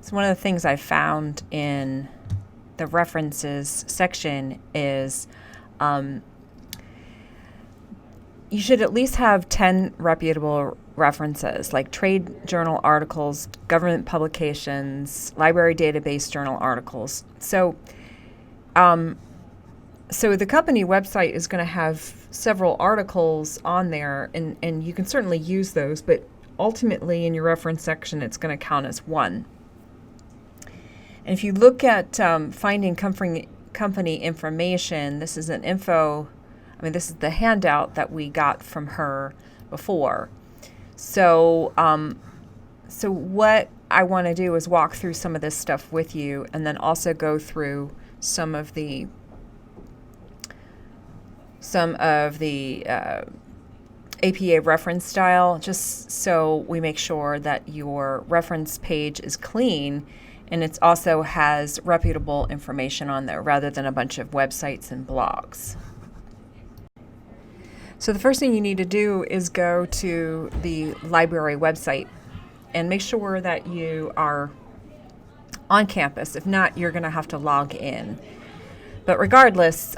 So one of the things I found in the references section is you should at least have 10 reputable references, like trade journal articles, government publications, library database journal articles. So the company website is going to have several articles on there, and you can certainly use those, but ultimately in your reference section, it's going to count as one. And if you look at finding company information, this is this is the handout that we got from her before. So what I want to do is walk through some of this stuff with you, and then also go through some of the APA reference style, just so we make sure that your reference page is clean and it also has reputable information on there rather than a bunch of websites and blogs. So the first thing you need to do is go to the library website and make sure that you are on campus. If not, you're going to have to log in. But regardless,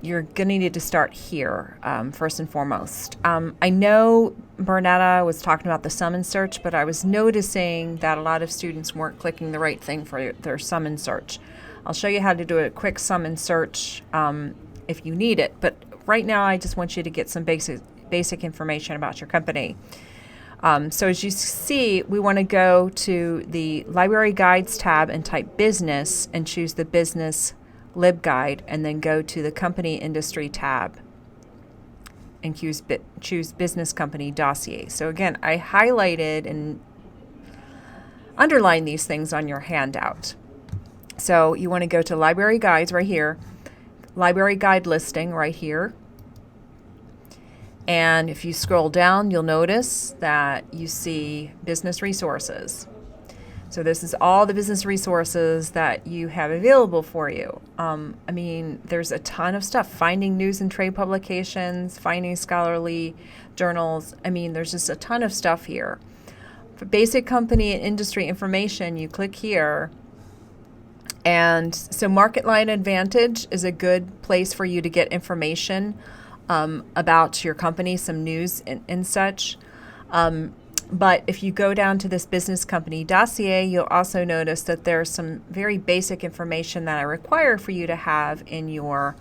you're going to need to start here first and foremost. I know Bernetta was talking about the summons search, but I was noticing that a lot of students weren't clicking the right thing for their summons search. I'll show you how to do a quick summons search if you need it, but right now I just want you to get some basic information about your company. So as you see, we want to go to the Library Guides tab and type Business and choose the Business LibGuide, and then go to the Company Industry tab and choose Business Company Dossier. So again, I highlighted and underlined these things on your handout. So you want to go to Library Guides right here, Library Guide Listing right here. And if you scroll down, you'll notice that you see Business Resources. So this is all the business resources that you have available for you. There's a ton of stuff. Finding news and trade publications, finding scholarly journals. There's just a ton of stuff here. For basic company and industry information, you click here. And so MarketLine Advantage is a good place for you to get information about your company, some news and such. But if you go down to this Business Company Dossier, you'll also notice that there's some very basic information that I require for you to have in your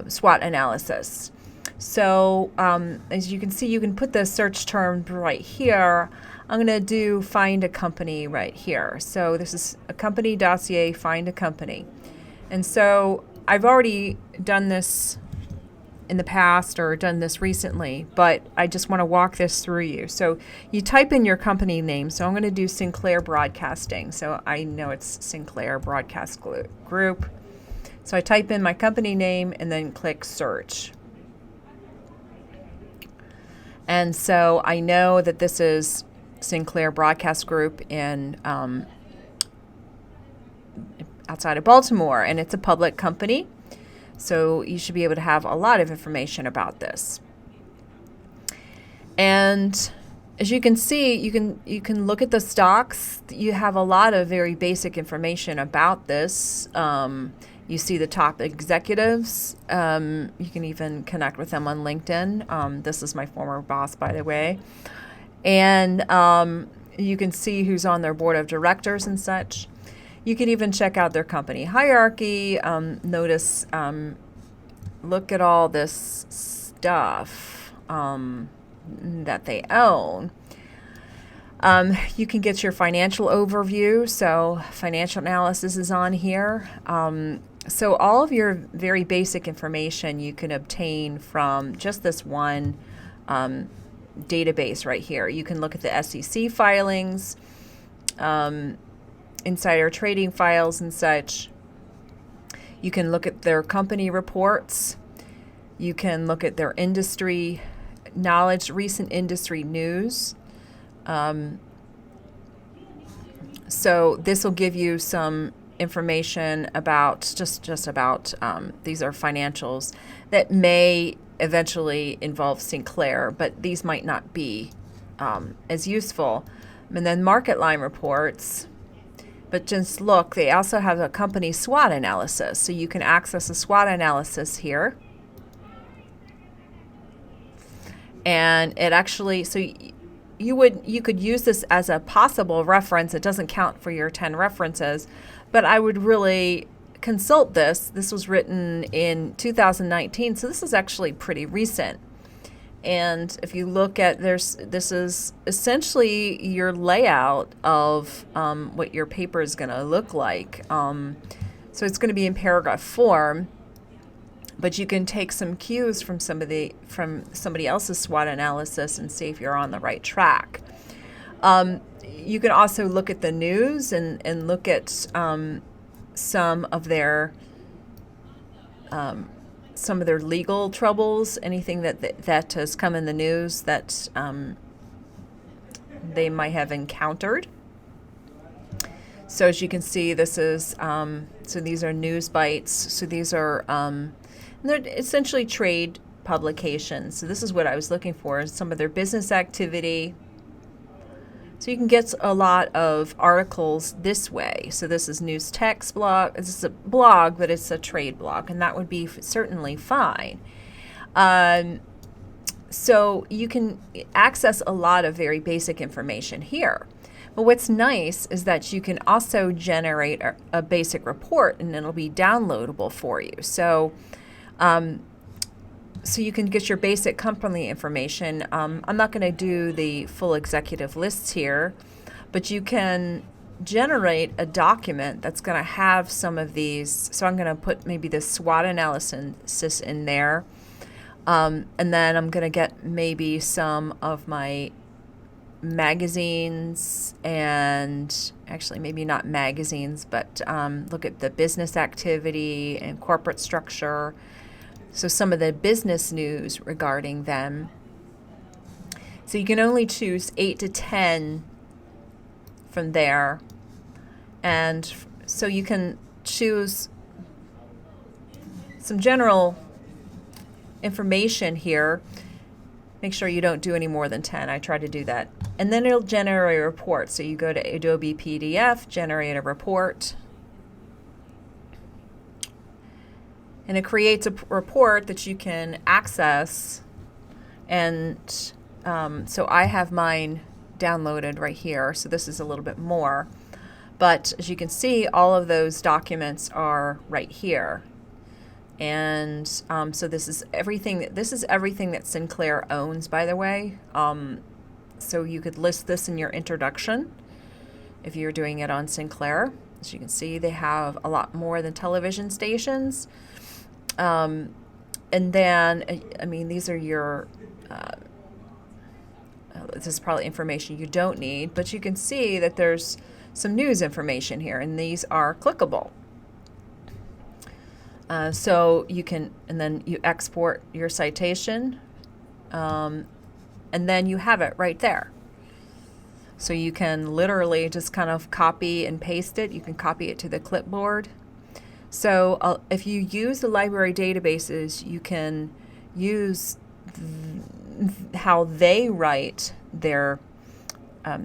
SWOT analysis. So as you can see, you can put the search term right here. I'm going to do Find a Company right here. So this is a company dossier, Find a Company. And so I've already done this in the past or done this recently, but I just want to walk this through you. So you type in your company name. So I'm going to do Sinclair Broadcasting. So I know it's Sinclair Broadcast Group. So I type in my company name and then click search. And so I know that this is Sinclair Broadcast Group in outside of Baltimore, and it's a public company. So you should be able to have a lot of information about this. And as you can see, you can look at the stocks. You have a lot of very basic information about this. You see the top executives. You can even connect with them on LinkedIn. This is my former boss, by the way. And you can see who's on their board of directors and such. You can even check out their company hierarchy. Notice, look at all this stuff that they own. You can get your financial overview. So financial analysis is on here. So all of your very basic information you can obtain from just this one database right here. You can look at the SEC filings, insider trading files and such. You can look at their company reports. You can look at their industry knowledge, recent industry news. So this will give you some information about just about these are financials that may eventually involve Sinclair, but these might not be as useful. And then MarketLine reports. But just look, they also have a company SWOT analysis. So you can access a SWOT analysis here. And it actually, so you could use this as a possible reference. It doesn't count for your 10 references, but I would really consult this. This was written in 2019, so this is actually pretty recent. And if you look at this is essentially your layout of what your paper is going to look like. So it's going to be in paragraph form, but you can take some cues from somebody else's SWOT analysis and see if you're on the right track. You can also look at the news and look at some of their legal troubles, anything that has come in the news that they might have encountered. So as you can see, this is so these are news bites. So these are they're essentially trade publications. So this is what I was looking for, some of their business activity. So you can get a lot of articles this way. So this is news text blog. This is a blog, but it's a trade blog, and that would be certainly fine. So you can access a lot of very basic information here. But what's nice is that you can also generate a basic report, and it'll be downloadable for you. So you can get your basic company information. I'm not going to do the full executive lists here, but you can generate a document that's going to have some of these. So I'm going to put maybe the SWOT analysis in there. And then I'm going to get maybe some of my magazines, and actually maybe not magazines, but look at the business activity and corporate structure. So some of the business news regarding them. So you can only choose 8 to 10 from there. And so you can choose some general information here. Make sure you don't do any more than 10. I try to do that. And then it'll generate a report. So you go to Adobe PDF, generate a report. And it creates a report that you can access. And so I have mine downloaded right here. So this is a little bit more. But as you can see, all of those documents are right here. And so this is everything that Sinclair owns, by the way. So you could list this in your introduction if you're doing it on Sinclair. As you can see, they have a lot more than television stations. And then, I mean, these are your, this is probably information you don't need, but you can see that there's some news information here, and these are clickable. So you can, and then you export your citation, and then you have it right there. So you can literally just kind of copy and paste it. You can copy it to the clipboard. So if you use the library databases, you can use how they write their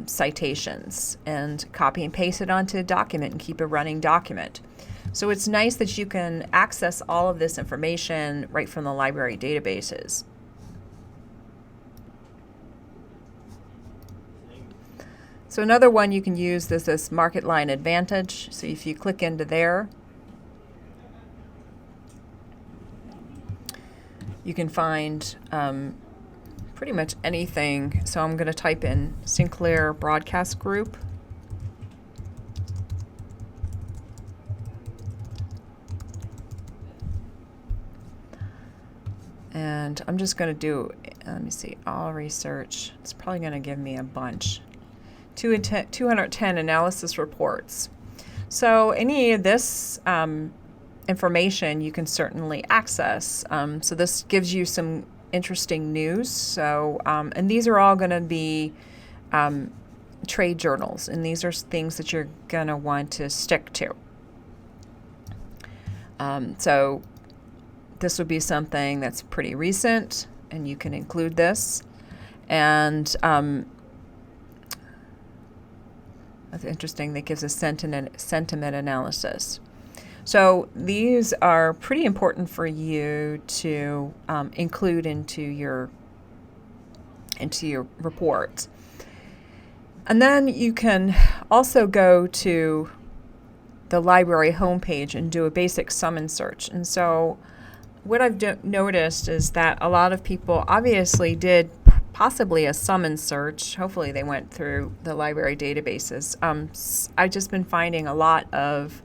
citations and copy and paste it onto a document and keep a running document. So it's nice that you can access all of this information right from the library databases. So another one you can use is this MarketLine Advantage. So if you click into there, you can find pretty much anything. So I'm going to type in Sinclair Broadcast Group. And I'm just going to do, let me see, all research. It's probably going to give me a bunch. 210 analysis reports. So any of this information you can certainly access. So this gives you some interesting news. So, and these are all going to be trade journals, and these are things that you're going to want to stick to. So this would be something that's pretty recent, and you can include this. And That's interesting. That gives a sentiment analysis. So these are pretty important for you to include into your report. And then you can also go to the library homepage and do a basic summons search. And so what I've noticed is that a lot of people obviously did possibly a summons search. Hopefully they went through the library databases. I've just been finding a lot of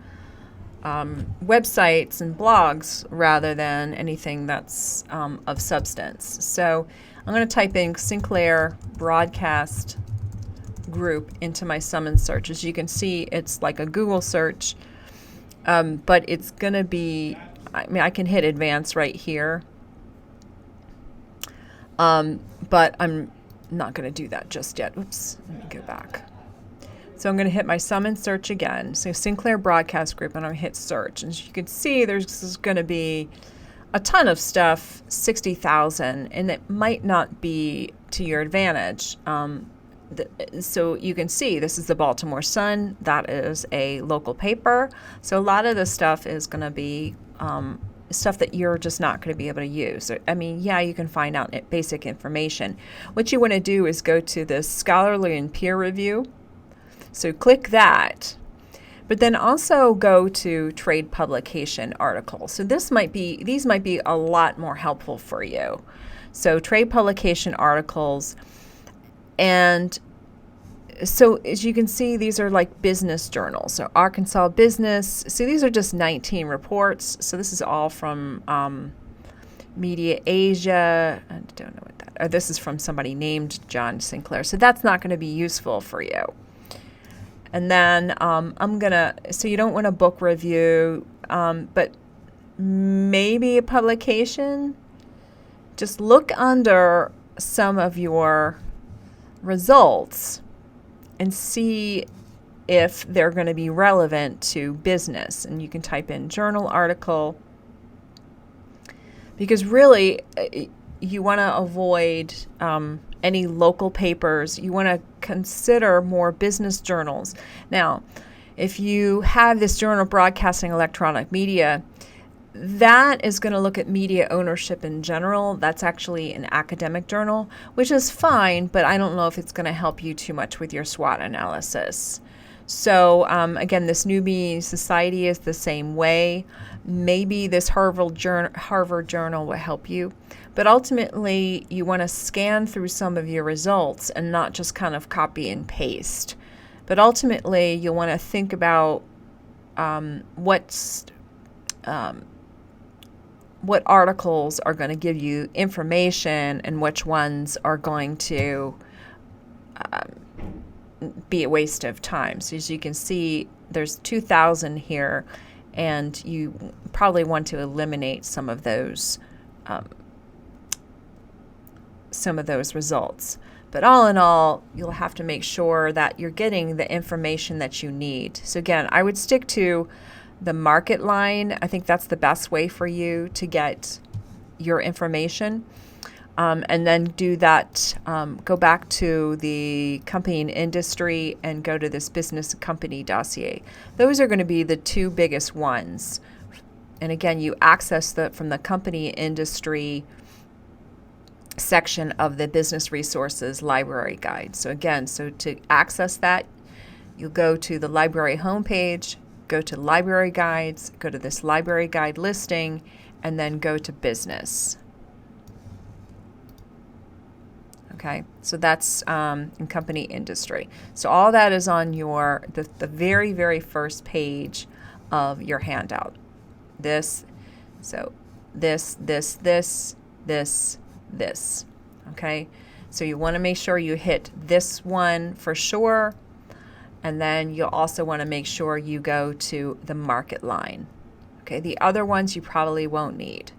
websites and blogs rather than anything that's of substance. So I'm going to type in Sinclair Broadcast Group into my summons search. As you can see, it's like a Google search, but it's going to be, I can hit advanced right here, but I'm not going to do that just yet. Oops, let me go back. So I'm going to hit my summons search again. So Sinclair Broadcast Group, and I'm going to hit search. And as you can see, there's going to be a ton of stuff, 60,000, and it might not be to your advantage. So you can see this is the Baltimore Sun. That is a local paper. So a lot of the stuff is going to be stuff that you're just not going to be able to use. I mean, yeah, you can find out basic information. What you want to do is go to the scholarly and peer review. So click that, but then also go to trade publication articles. So these might be a lot more helpful for you. So trade publication articles, and so as you can see, these are like business journals. So Arkansas Business. So these are just 19 reports. So this is all from Media Asia. I don't know what that. This is from somebody named John Sinclair. So that's not going to be useful for you. And then so you don't want a book review, but maybe a publication. Just look under some of your results and see if they're going to be relevant to business. And you can type in journal article, because really you want to avoid any local papers. You want to consider more business journals. Now, if you have this Journal Broadcasting Electronic Media, that is going to look at media ownership in general. That's actually an academic journal, which is fine, but I don't know if it's going to help you too much with your SWOT analysis. So again, this New Media Society is the same way. Maybe this Harvard Journal will help you. But ultimately, you want to scan through some of your results and not just kind of copy and paste. But ultimately, you'll want to think about what articles are going to give you information and which ones are going to be a waste of time. So as you can see, there's 2,000 here, and you probably want to eliminate some of those results. But all in all, you'll have to make sure that you're getting the information that you need. So again, I would stick to the market line. I think that's the best way for you to get your information. And then do that, go back to the company and industry and go to this business company dossier. Those are going to be the two biggest ones. And again, you access from the company industry section of the business resources library guide. So again, to access that, you'll go to the library homepage, go to library guides, go to this library guide listing, and then go to business. Okay, so that's in company industry. So all that is on the very, very first page of your handout. This, this. Okay, so you want to make sure you hit this one for sure, and then you'll also want to make sure you go to the market line. Okay, the other ones you probably won't need.